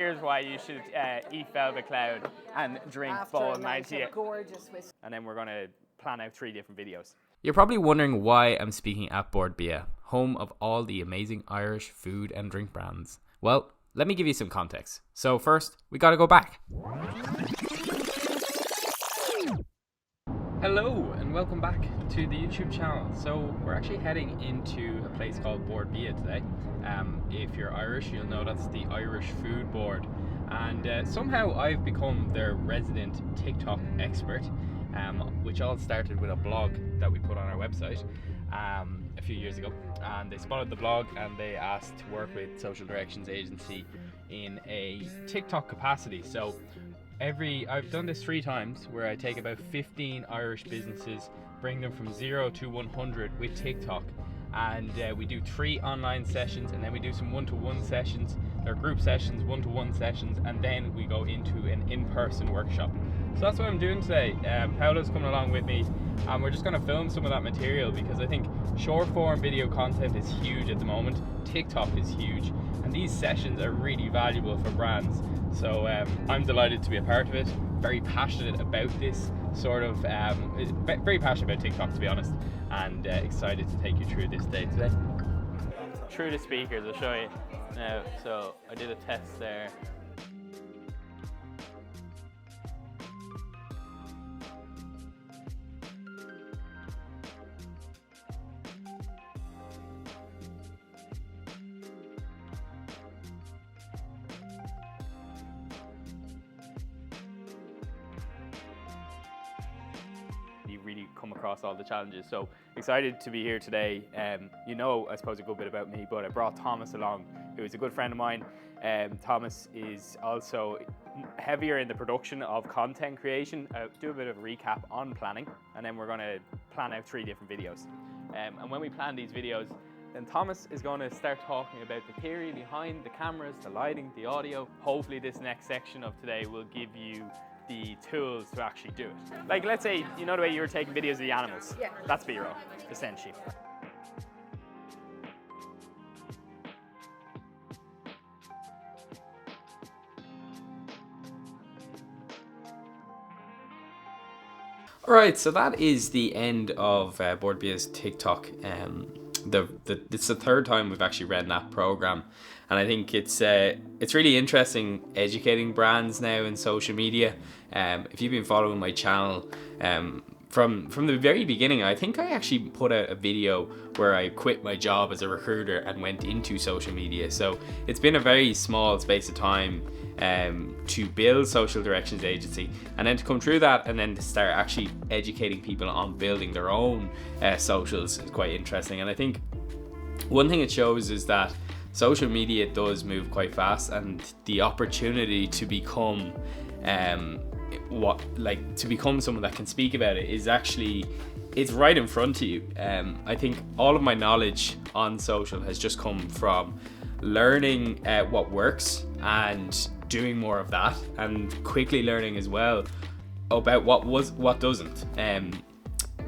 Here's why you should eat Velvet Cloud and drink Ball 98. Gorgeous whiskey. And then we're going to plan out 3 different videos. You're probably wondering why I'm speaking at Bord Bia, home of all the amazing Irish food and drink brands. Well, let me give you some context. So first, we gotta go back. Hello and welcome back to the YouTube channel. So we're actually heading into a place called Bord Bia today. If you're Irish, you'll know that's the Irish Food Board. And somehow I've become their resident TikTok expert, which all started with a blog that we put on our website a few years ago. And they spotted the blog and they asked to work with Social Directions Agency in a TikTok capacity. So I've done this 3 times where I take about 15 Irish businesses, bring them from 0 to 100 with TikTok, and we do 3 online sessions, and then we do some one-to-one sessions. They're group sessions, one-to-one sessions, and then we go into an in-person workshop. So that's what I'm doing today. Paolo's coming along with me, and we're just going to film some of that material because I think short-form video content is huge at the moment. TikTok is huge, and these sessions are really valuable for brands. So I'm delighted to be a part of it. Very passionate about this sort of, very passionate about TikTok, to be honest, and excited to take you through this day today. Through the speakers, I'll show you now. So I did a test there. You really come across all the challenges. So excited to be here today. You know, I suppose a good bit about me, but I brought Thomas along, who is a good friend of mine. Thomas is also heavier in the production of content creation. Do a bit of a recap on planning, and then we're going to plan out 3 different videos. And when we plan these videos, then Thomas is going to start talking about the theory behind the cameras, the lighting, the audio. Hopefully this next section of today will give you the tools to actually do it. Like, let's say, you know the way you were taking videos of the animals? Yeah. That's B-roll, essentially. Alright, so that is the end of Bord Bia's TikTok. It's the 3rd time we've actually ran that program, and I think it's really interesting educating brands now in social media. If you've been following my channel from the very beginning, I think I actually put out a video where I quit my job as a recruiter and went into social media. So it's been a very small space of time to build Social Directions Agency, and then to come through that and then to start actually educating people on building their own socials is quite interesting. And I think one thing it shows is that social media does move quite fast, and the opportunity to become someone that can speak about it is actually, it's right in front of you. I think all of my knowledge on social has just come from learning what works and doing more of that, and quickly learning as well about what doesn't. And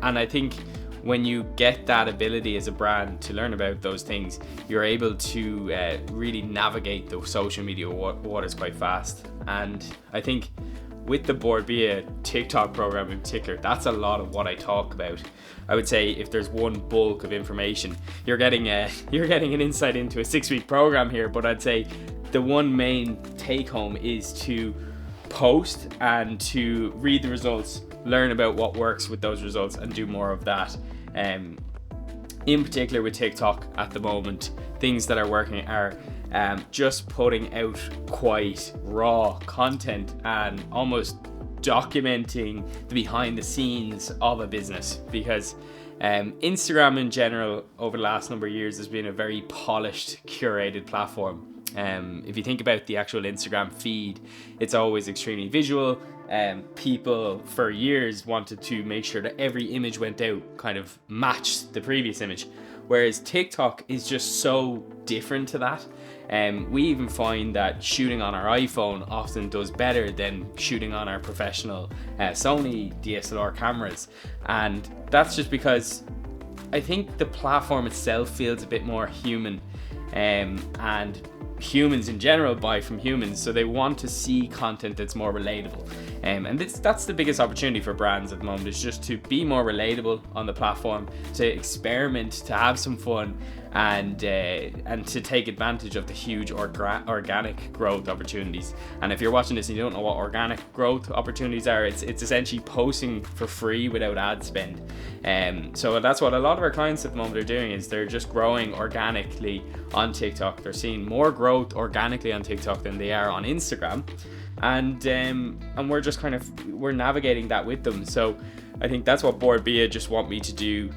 I think when you get that ability as a brand to learn about those things, you're able to really navigate the social media waters quite fast. And I think with the Bord Bia TikTok program in particular, that's a lot of what I talk about. I would say if there's one bulk of information, you're getting an insight into a 6-week program here, but I'd say the one main take home is to post and to read the results, learn about what works with those results, and do more of that. In particular with TikTok at the moment, things that are working are just putting out quite raw content and almost documenting the behind the scenes of a business, because Instagram in general over the last number of years has been a very polished, curated platform. If you think about the actual Instagram feed, it's always extremely visual. People for years wanted to make sure that every image went out kind of matched the previous image, whereas TikTok is just so different to that. We even find that shooting on our iPhone often does better than shooting on our professional Sony DSLR cameras, and that's just because I think the platform itself feels a bit more human, and humans in general buy from humans, so they want to see content that's more relatable. And that's the biggest opportunity for brands at the moment, is just to be more relatable on the platform, to experiment, to have some fun, and to take advantage of the huge organic growth opportunities. And if you're watching this and you don't know what organic growth opportunities are, it's essentially posting for free without ad spend. So that's what a lot of our clients at the moment are doing, is they're just growing organically on TikTok. They're seeing more growth organically on TikTok than they are on Instagram. And we're navigating that with them. So I think that's what Board Bia just want me to do.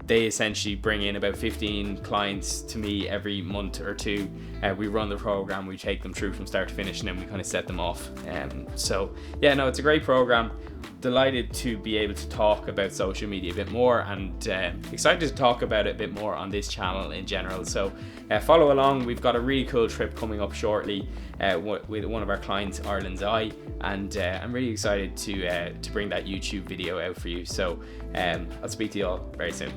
They essentially bring in about 15 clients to me every month or two. We run the program, we take them through from start to finish, and then we kind of set them off. So yeah, no, it's a great program. Delighted to be able to talk about social media a bit more, and excited to talk about it a bit more on this channel in general. So follow along. We've got a really cool trip coming up shortly with one of our clients, Ireland's Eye, and I'm really excited to bring that YouTube video out for you. So I'll speak to you all very soon.